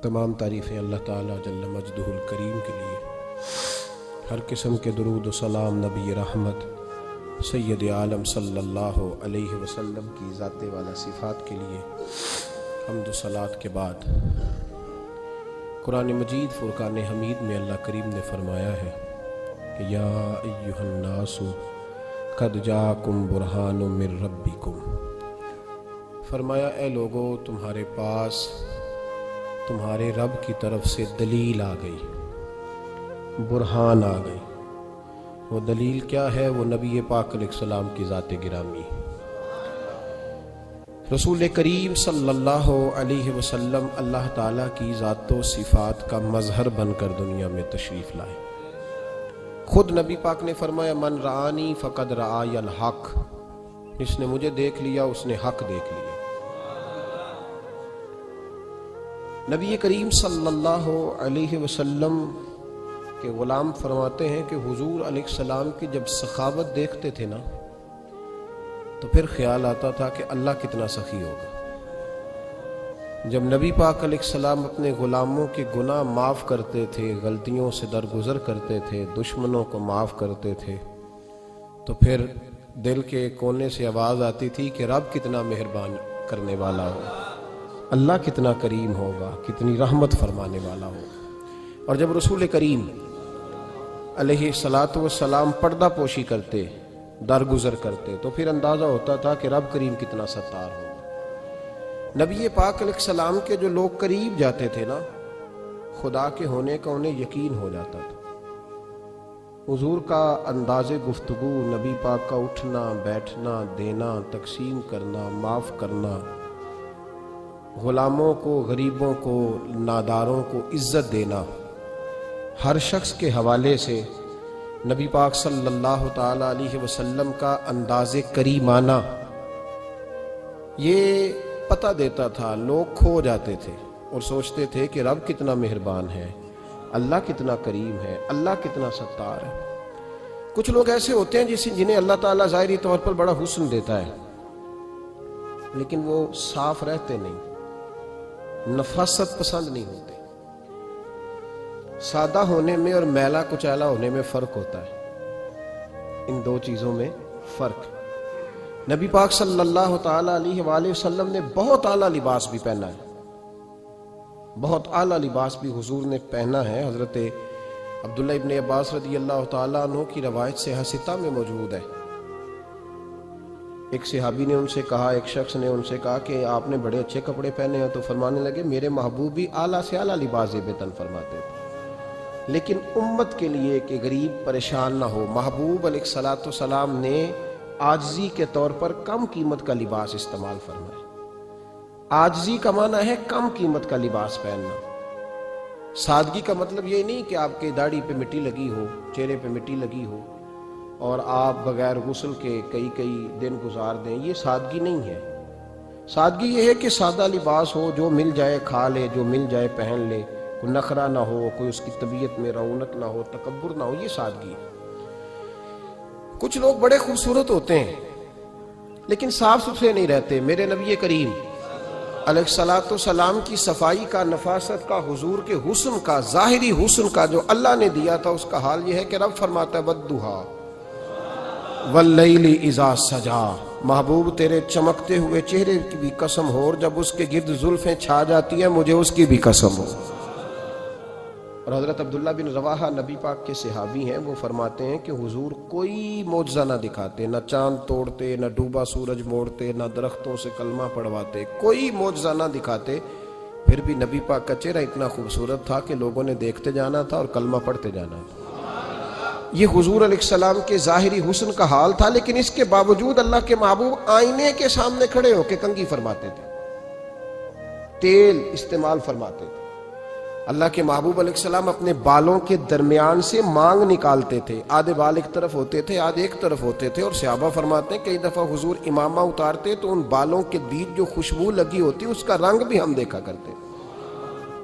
تمام تعریفیں اللہ تعالیٰ جل مجدہ الکریم کے لیے، ہر قسم کے درود و سلام نبی رحمت سید عالم صلی اللہ علیہ وسلم کی ذات والا صفات کے لیے حمد و صلات کے بعد قرآن مجید فرقان حمید میں اللہ کریم نے فرمایا ہے کہ یا ایہا الناس قد جاکم برہان من ربکم، فرمایا اے لوگو تمہارے پاس تمہارے رب کی طرف سے دلیل آ گئی، برہان آ گئی۔ وہ دلیل کیا ہے؟ وہ نبی پاک علیہ السلام کی ذات گرامی، رسول کریم صلی اللہ علیہ وسلم اللہ تعالیٰ کی ذات و صفات کا مظہر بن کر دنیا میں تشریف لائے۔ خود نبی پاک نے فرمایا من رآنی فقد رآی الحق، جس نے مجھے دیکھ لیا اس نے حق دیکھ لیا۔ نبی کریم صلی اللہ علیہ وسلم کے غلام فرماتے ہیں کہ حضور علیہ السلام کی جب سخاوت دیکھتے تھے نا تو پھر خیال آتا تھا کہ اللہ کتنا سخی ہوگا۔ جب نبی پاک علیہ السلام اپنے غلاموں کے گناہ معاف کرتے تھے، غلطیوں سے درگزر کرتے تھے، دشمنوں کو معاف کرتے تھے، تو پھر دل کے کونے سے آواز آتی تھی کہ رب کتنا مہربان کرنے والا ہو، اللہ کتنا کریم ہوگا، کتنی رحمت فرمانے والا ہوگا۔ اور جب رسول کریم علیہ الصلاۃ والسلام پردہ پوشی کرتے، درگزر کرتے، تو پھر اندازہ ہوتا تھا کہ رب کریم کتنا ستار ہوگا۔ نبی پاک علیہ السلام کے جو لوگ قریب جاتے تھے نا، خدا کے ہونے کا انہیں یقین ہو جاتا تھا۔ حضور کا انداز گفتگو، نبی پاک کا اٹھنا بیٹھنا، دینا تقسیم کرنا، معاف کرنا، غلاموں کو، غریبوں کو، ناداروں کو عزت دینا، ہر شخص کے حوالے سے نبی پاک صلی اللہ تعالی علیہ وسلم کا انداز کریمانہ یہ پتہ دیتا تھا۔ لوگ کھو جاتے تھے اور سوچتے تھے کہ رب کتنا مہربان ہے، اللہ کتنا کریم ہے، اللہ کتنا ستار ہے۔ کچھ لوگ ایسے ہوتے ہیں جنہیں اللہ تعالیٰ ظاہری طور پر بڑا حسن دیتا ہے، لیکن وہ صاف رہتے نہیں، نفاست پسند نہیں ہوتے۔ سادہ ہونے میں اور میلا کچیلا ہونے میں فرق ہوتا ہے، ان دو چیزوں میں فرق۔ نبی پاک صلی اللہ تعالی علیہ وآلہ وسلم نے بہت اعلیٰ لباس بھی پہنا ہے، بہت اعلیٰ لباس بھی حضور نے پہنا ہے۔ حضرت عبداللہ ابن عباس رضی اللہ تعالیٰ عنہ کی روایت صحیح ستہ میں موجود ہے۔ ایک صحابی نے ان سے کہا، ایک شخص نے ان سے کہا کہ آپ نے بڑے اچھے کپڑے پہنے ہیں، تو فرمانے لگے میرے محبوب بھی اعلیٰ سے اعلیٰ لباس زیبتاً فرماتے تھے، لیکن امت کے لیے کہ غریب پریشان نہ ہو، محبوب علیہ الصلاۃ والسلام نے عاجزی کے طور پر کم قیمت کا لباس استعمال فرمایا۔ عاجزی کا معنی ہے کم قیمت کا لباس پہننا۔ سادگی کا مطلب یہ نہیں کہ آپ کے داڑھی پہ مٹی لگی ہو، چہرے پہ مٹی لگی ہو اور آپ بغیر غسل کے کئی دن گزار دیں، یہ سادگی نہیں ہے۔ سادگی یہ ہے کہ سادہ لباس ہو، جو مل جائے کھا لے، جو مل جائے پہن لے، کوئی نخرہ نہ ہو، کوئی اس کی طبیعت میں رونق نہ ہو، تکبر نہ ہو، یہ سادگی ہے۔ کچھ لوگ بڑے خوبصورت ہوتے ہیں لیکن صاف ستھرے نہیں رہتے۔ میرے نبی کریم علیہ الصلاۃ والسلام کی صفائی کا، نفاست کا، حضور کے حسن کا، ظاہری حسن کا جو اللہ نے دیا تھا، اس کا حال یہ ہے کہ رب فرماتا ہے والضحیٰ واللیل اذا سجا، محبوب تیرے چمکتے ہوئے چہرے کی بھی قسم ہو، اور جب اس کے گرد زلفیں چھا جاتی ہیں مجھے اس کی بھی قسم ہو۔ اور حضرت عبداللہ بن رواحہ نبی پاک کے صحابی ہیں، وہ فرماتے ہیں کہ حضور کوئی معجزہ نہ دکھاتے، نہ چاند توڑتے، نہ ڈوبا سورج موڑتے، نہ درختوں سے کلمہ پڑھواتے، کوئی معجزہ نہ دکھاتے، پھر بھی نبی پاک کا چہرہ اتنا خوبصورت تھا کہ لوگوں نے دیکھتے جانا تھا اور کلمہ پڑھتے جانا تھا۔ یہ حضور علیہ السلام کے ظاہری حسن کا حال تھا، لیکن اس کے باوجود اللہ کے محبوب آئینے کے سامنے کھڑے ہو کے کنگھی فرماتے تھے، تیل استعمال فرماتے تھے۔ اللہ کے محبوب علیہ السلام اپنے بالوں کے درمیان سے مانگ نکالتے تھے، آدھے بال ایک طرف ہوتے تھے، آدھے ایک طرف ہوتے تھے، اور صحابہ فرماتے ہیں کئی دفعہ حضور امامہ اتارتے تو ان بالوں کے بیچ جو خوشبو لگی ہوتی اس کا رنگ بھی ہم دیکھا کرتے۔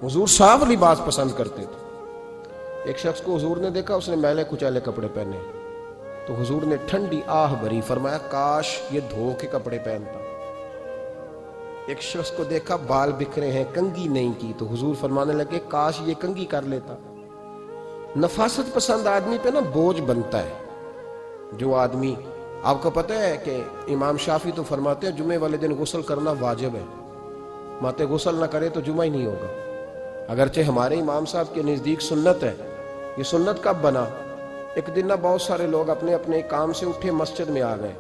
حضور صاف لباس پسند کرتے تھے۔ ایک شخص کو حضور نے دیکھا، اس نے میلے کچیلے کپڑے پہنے، تو حضور نے ٹھنڈی آہ بھری، فرمایا کاش یہ دھو کے کپڑے پہنتا۔ ایک شخص کو دیکھا بال بکھرے ہیں، کنگھی نہیں کی، تو حضور فرمانے لگے کاش یہ کنگھی کر لیتا۔ نفاست پسند آدمی پہ نا بوجھ بنتا ہے۔ جو آدمی، آپ کو پتہ ہے کہ امام شافعی تو فرماتے ہیں جمعے والے دن غسل کرنا واجب ہے، ماتے غسل نہ کرے تو جمعہ ہی نہیں ہوگا۔ اگرچہ ہمارے امام صاحب کے نزدیک سنت ہے۔ یہ سنت کب بنا؟ ایک دن نہ بہت سارے لوگ اپنے اپنے کام سے اٹھے، مسجد میں آ گئے،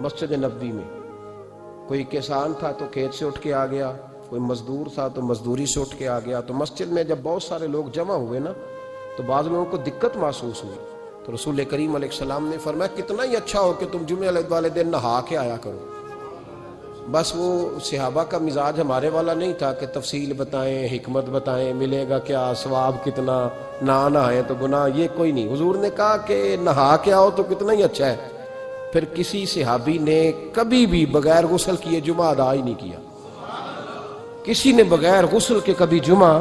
مسجد نبوی میں۔ کوئی کسان تھا تو کھیت سے اٹھ کے آ گیا، کوئی مزدور تھا تو مزدوری سے اٹھ کے آ گیا۔ تو مسجد میں جب بہت سارے لوگ جمع ہوئے نا تو بعض لوگوں کو دقت محسوس ہوئی، تو رسول کریم علیہ السلام نے فرمایا کتنا ہی اچھا ہو کہ تم جمعے والے دن نہا کے آیا کرو۔ بس وہ صحابہ کا مزاج ہمارے والا نہیں تھا کہ تفصیل بتائیں، حکمت بتائیں، ملے گا کیا، ثواب کتنا، نہ نہائیں تو گناہ، یہ کوئی نہیں۔ حضور نے کہا کہ نہا کے آؤ تو کتنا ہی اچھا ہے۔ پھر کسی صحابی نے کبھی بھی بغیر غسل کیے جمعہ ادا ہی نہیں کیا۔ کسی نے بغیر غسل کے کبھی جمعہ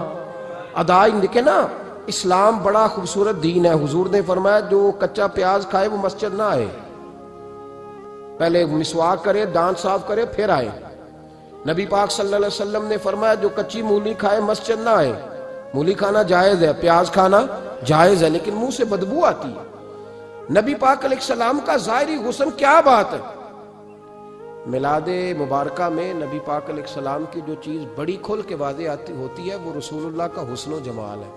ادا ہی نہیں کیا نا۔ اسلام بڑا خوبصورت دین ہے۔ حضور نے فرمایا جو کچا پیاز کھائے وہ مسجد نہ آئے، پہلے مسواک کرے، دانت صاف کرے، پھر آئے۔ نبی پاک صلی اللہ علیہ وسلم نے فرمایا جو کچی مولی کھائے مسجد نہ آئے۔ مولی کھانا جائز ہے، پیاز کھانا جائز ہے، لیکن منہ سے بدبو آتی ہے۔ نبی پاک علیہ السلام کا ظاہری حسن کیا بات ہے۔ میلاد مبارکہ میں نبی پاک علیہ السلام کی جو چیز بڑی کھل کے واضح آتی ہوتی ہے وہ رسول اللہ کا حسن و جمال ہے۔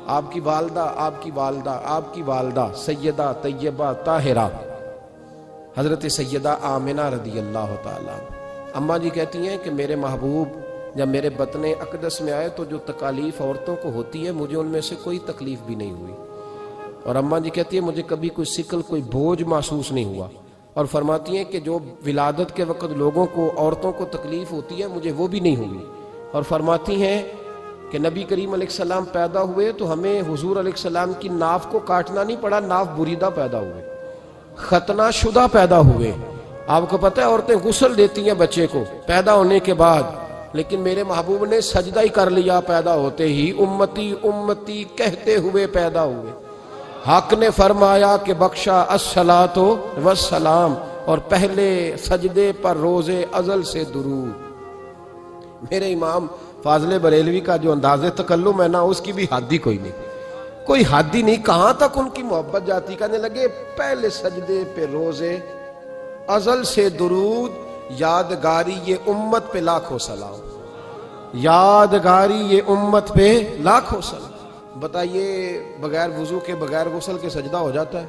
آپ کی والدہ سیدہ طیبہ طاہرہ حضرت سیدہ آمنہ رضی اللہ تعالیٰ، اماں جی کہتی ہیں کہ میرے محبوب جب میرے بطن اقدس میں آئے تو جو تکالیف عورتوں کو ہوتی ہے مجھے ان میں سے کوئی تکلیف بھی نہیں ہوئی۔ اور اماں جی کہتی ہیں مجھے کبھی کوئی سکل، کوئی بوجھ محسوس نہیں ہوا۔ اور فرماتی ہیں کہ جو ولادت کے وقت لوگوں کو، عورتوں کو تکلیف ہوتی ہے مجھے وہ بھی نہیں ہوئی۔ اور فرماتی ہیں کہ نبی کریم علیہ السلام پیدا ہوئے تو ہمیں حضور علیہ السلام کی ناف کو کاٹنا نہیں پڑا، ناف بریدہ پیدا ہوئے، ختنہ شدہ پیدا ہوئے۔ آپ کو پتہ ہے عورتیں غسل دیتی ہیں بچے کو پیدا ہونے کے بعد، لیکن میرے محبوب نے سجدہ ہی کر لیا پیدا ہوتے ہی، امتی امتی کہتے ہوئے پیدا ہوئے۔ حق نے فرمایا کہ بخشا الصلاۃ والسلام، اور پہلے سجدے پر روز ازل سے درود۔ میرے امام فاضل بریلوی کا جو انداز تکلم ہے نا اس کی بھی حد ہی کوئی نہیں، کوئی حد ہی نہیں، کہاں تک ان کی محبت جاتی۔ کہنے لگے پہلے سجدے پہ روز ازل سے درود، یادگاری یہ امت پہ لاکھوں سلام، یادگاری یہ امت پہ لاکھوں سلام۔ بتائیے بغیر وضو کے، بغیر غسل کے سجدہ ہو جاتا ہے؟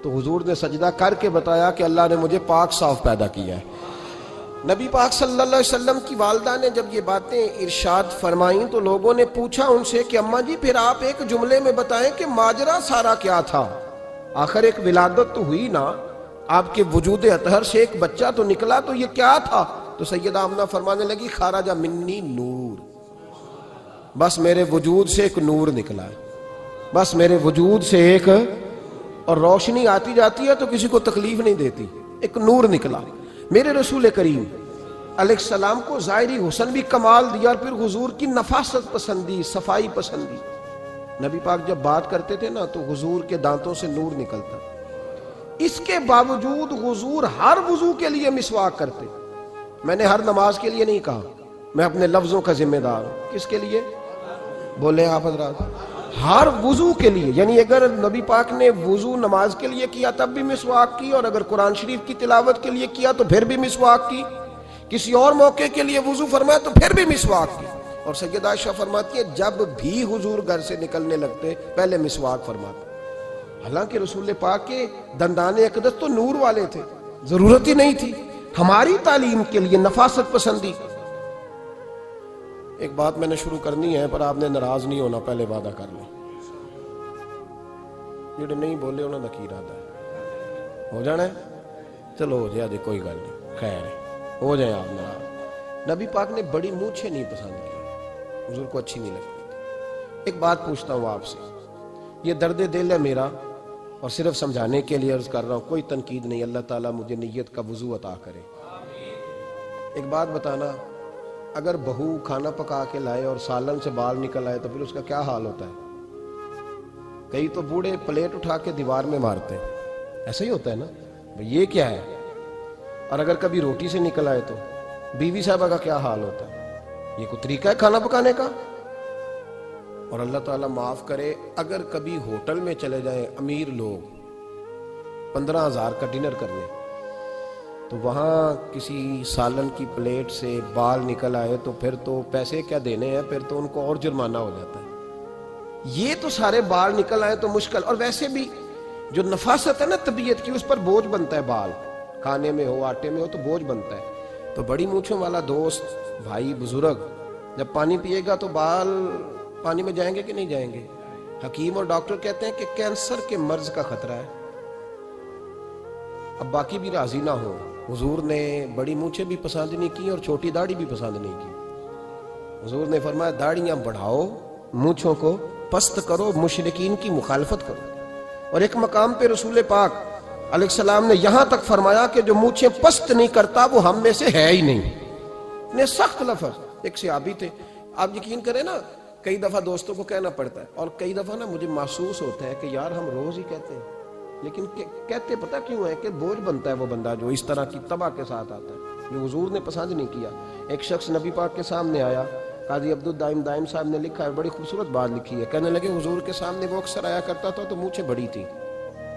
تو حضور نے سجدہ کر کے بتایا کہ اللہ نے مجھے پاک صاف پیدا کیا ہے۔ نبی پاک صلی اللہ علیہ وسلم کی والدہ نے جب یہ باتیں ارشاد فرمائیں تو لوگوں نے پوچھا ان سے کہ اماں جی پھر آپ ایک جملے میں بتائیں کہ ماجرا سارا کیا تھا، آخر ایک ولادت تو ہوئی نا، آپ کے وجود اطہر سے ایک بچہ تو نکلا، تو یہ کیا تھا؟ تو سیدہ آمنہ فرمانے لگی خارج منی نور، بس میرے وجود سے ایک نور نکلا ہے، بس میرے وجود سے ایک، اور روشنی آتی جاتی ہے تو کسی کو تکلیف نہیں دیتی، ایک نور نکلا۔ میرے رسول کریم علیہ السلام کو ظاہری حسن بھی کمال دیا، اور پھر حضور کی نفاست پسندی، صفائی پسندی۔ نبی پاک جب بات کرتے تھے نا تو حضور کے دانتوں سے نور نکلتا، اس کے باوجود حضور ہر وضو کے لیے مسواک کرتے۔ میں نے ہر نماز کے لیے نہیں کہا، میں اپنے لفظوں کا ذمہ دار ہوں۔ کس کے لیے بولے آپ حضرات؟ ہر وضو کے لیے، یعنی اگر نبی پاک نے وضو نماز کے لیے کیا تب بھی مسواک کی، اور اگر قرآن شریف کی تلاوت کے لیے کیا تو پھر بھی مسواک کی، کسی اور موقع کے لیے وضو فرمایا تو پھر بھی مسواک کی۔ اور سیدہ عائشہ فرماتی ہے جب بھی حضور گھر سے نکلنے لگتے پہلے مسواک فرماتے، حالانکہ رسول پاک کے دندان اقدس تو نور والے تھے، ضرورت ہی نہیں تھی۔ ہماری تعلیم کے لیے نفاست پسندی۔ ایک بات میں نے شروع کرنی ہے پر آپ نے ناراض نہیں ہونا، پہلے وعدہ کر لیں، جڑے نہیں بولے انہوں نے کی ارادہ ہے ہو جانا ہے، چلو ہو جائے، کوئی گل نہیں، خیر ہے، ہو جائے آپ ناراض۔ نبی پاک نے بڑی مونچھیں نہیں پسند کی، حضور کو اچھی نہیں لگتی تھی۔ ایک بات پوچھتا ہوں آپ سے، یہ درد دل ہے میرا اور صرف سمجھانے کے لیے عرض کر رہا ہوں، کوئی تنقید نہیں، اللہ تعالیٰ مجھے نیت کا وضو عطا کرے۔ ایک بات بتانا، اگر بہو کھانا پکا کے لائے اور سالن سے بال نکل آئے تو پھر اس کا کیا حال ہوتا ہے؟ کئی تو بوڑھے پلیٹ اٹھا کے دیوار میں مارتے ہیں، ایسا ہی ہوتا ہے نا، یہ کیا ہے؟ اور اگر کبھی روٹی سے نکل آئے تو بیوی صاحبہ کا کیا حال ہوتا ہے؟ یہ کوئی طریقہ ہے کھانا پکانے کا؟ اور اللہ تعالیٰ معاف کرے، اگر کبھی ہوٹل میں چلے جائیں امیر لوگ 15,000 کا ڈنر کرنے، تو وہاں کسی سالن کی پلیٹ سے بال نکل آئے تو پھر تو پیسے کیا دینے ہیں، پھر تو ان کو اور جرمانہ ہو جاتا ہے۔ یہ تو سارے بال نکل آئے تو مشکل، اور ویسے بھی جو نفاست ہے نا طبیعت کی، اس پر بوجھ بنتا ہے، بال کھانے میں ہو آٹے میں ہو تو بوجھ بنتا ہے۔ تو بڑی مونچھوں والا دوست بھائی بزرگ جب پانی پیے گا تو بال پانی میں جائیں گے کہ نہیں جائیں گے؟ حکیم اور ڈاکٹر کہتے ہیں کہ کینسر کے مرض کا خطرہ ہے۔ اب باقی بھی راضی نہ ہو، حضور نے بڑی مونچھیں بھی پسند نہیں کی اور چھوٹی داڑھی بھی پسند نہیں کی۔ حضور نے فرمایا داڑھیاں بڑھاؤ، مونچھوں کو پست کرو، مشرکین کی مخالفت کرو۔ اور ایک مقام پہ رسول پاک علیہ السلام نے یہاں تک فرمایا کہ جو مونچھیں پست نہیں کرتا وہ ہم میں سے ہے ہی نہیں۔ نے سخت لفظ، ایک صحابی تھے، آپ یقین کریں نا، کئی دفعہ دوستوں کو کہنا پڑتا ہے، اور کئی دفعہ نا مجھے محسوس ہوتا ہے کہ یار ہم روز ہی کہتے ہیں، لیکن کہتے پتہ کیوں ہے کہ بوجھ بنتا ہے وہ بندہ جو اس طرح کی تباہ کے ساتھ آتا ہے، جو حضور نے پسند نہیں کیا۔ ایک شخص نبی پاک کے سامنے آیا، قاضی عبدالدائم دائم صاحب نے لکھا ہے، بڑی خوبصورت بات لکھی ہے، کہنے لگے حضور کے سامنے وہ اکثر آیا کرتا تھا تو مونچھیں بڑی تھی،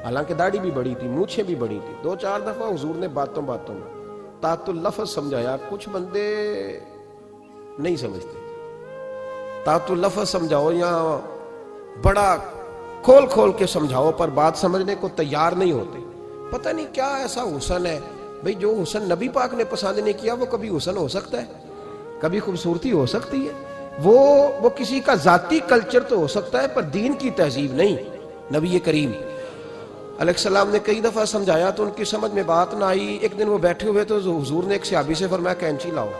حالانکہ داڑھی بھی بڑی تھی، مونچھیں بھی بڑی تھی۔ 2-4 دفعہ حضور نے باتوں میں تات اللفظ سمجھایا، کچھ بندے نہیں سمجھتے، تات اللفظ سمجھاؤ یا بڑا کھول کے سمجھاؤ پر بات سمجھنے کو تیار نہیں ہوتے۔ پتہ نہیں کیا ایسا حسن ہے بھئی، جو حسن نبی پاک نے پسند نہیں کیا وہ کبھی حسن ہو سکتا ہے، کبھی خوبصورتی ہو سکتی ہے، وہ کسی کا ذاتی کلچر تو ہو سکتا ہے پر دین کی تہذیب نہیں۔ نبی کریم علیہ السلام نے کئی دفعہ سمجھایا تو ان کی سمجھ میں بات نہ آئی۔ ایک دن وہ بیٹھے ہوئے تو حضور نے ایک صحابی سے فرمایا کینچی لاؤ،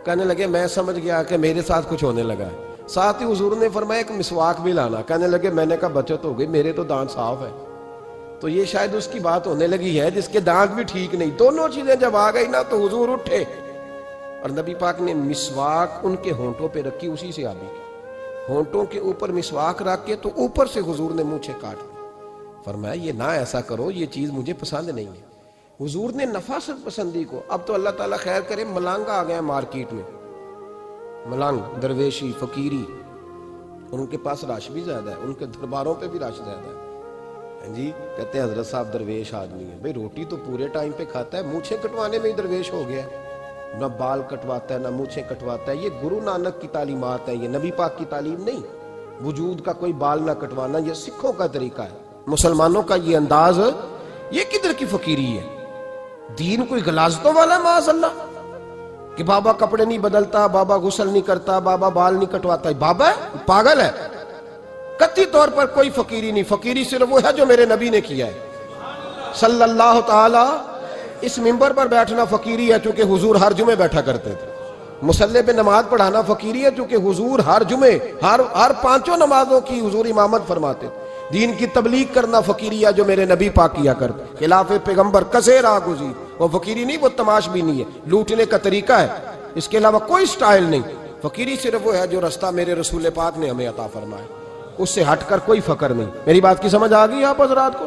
کہنے لگے میں سمجھ گیا کہ میرے ساتھ کچھ ہونے لگا ہے۔ ساتھ ہی حضور نے فرمایا ایک مسواک بھی لانا، کہنے لگے میں نے کہا بچت ہو گئی، میرے تو دانت صاف ہے۔ تو یہ شاید اس کی بات ہونے لگی ہے جس کے دانت بھی ٹھیک نہیں۔ دونوں چیزیں جب آ گئی نا تو حضور اٹھے اور نبی پاک نے مسواک ان کے ہونٹوں پہ رکھی، اسی سے آبی کی ہونٹوں کے اوپر مسواک رکھ کے تو اوپر سے حضور نے مونچھیں کاٹ دی۔ فرمایا یہ نہ ایسا کرو، یہ چیز مجھے پسند نہیں ہے۔ حضور نے نفاست پسندی کو، اب تو اللہ تعالیٰ خیر کرے ملانگا آ گئے مارکیٹ میں، ملانگ درویشی فقیری، اور ان کے پاس رش بھی زیادہ ہے، ان کے درباروں پہ بھی رش زیادہ ہے۔ جی کہتے ہیں حضرت صاحب درویش آدمی ہے، بھئی روٹی تو پورے ٹائم پہ کھاتا ہے، مونچھیں کٹوانے میں ہی درویش ہو گیا ہے، نہ بال کٹواتا ہے نہ مونچھیں کٹواتا ہے۔ یہ گرو نانک کی تعلیمات ہیں، یہ نبی پاک کی تعلیم نہیں۔ وجود کا کوئی بال نہ کٹوانا یہ سکھوں کا طریقہ ہے، مسلمانوں کا یہ انداز، یہ کدھر کی فقیری ہے؟ دین کوئی غلاظتوں والا ہے معاذ اللہ، کہ بابا کپڑے نہیں بدلتا، بابا غسل نہیں کرتا، بابا بال نہیں کٹواتا، بابا ہے پاگل ہے؟ قطعی طور پر کوئی فقیری نہیں، فقیری صرف وہ ہے جو میرے نبی نے کیا ہے صلی اللہ تعالی۔ اس منبر پر بیٹھنا فقیری ہے چونکہ حضور ہر جمعے بیٹھا کرتے تھے، مصلی پہ نماز پڑھانا فقیری ہے چونکہ حضور ہر جمعے ہر 5 نمازوں کی حضور امامت فرماتے تھے۔ دین کی تبلیغ کرنا فقیری ہے جو میرے نبی پاک کیا کرتے، خلاف پیغمبر کسے راہ گزیر، وہ فقیری نہیں، وہ تماش بھی نہیں ہے، لوٹنے کا طریقہ ہے، اس کے علاوہ کوئی سٹائل نہیں۔ فقیری صرف وہ ہے جو رستہ میرے رسول پاک نے ہمیں عطا فرمایا، اس سے ہٹ کر کوئی فقر نہیں۔ میری بات کی سمجھ آ گئی آپ حضرات کو؟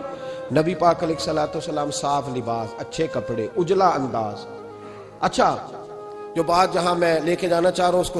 نبی پاک علیہ الصلوۃ والسلام صاف لباس، اچھے کپڑے، اجلا انداز۔ اچھا جو بات جہاں میں لے کے جانا چاہ رہا ہوں اس کو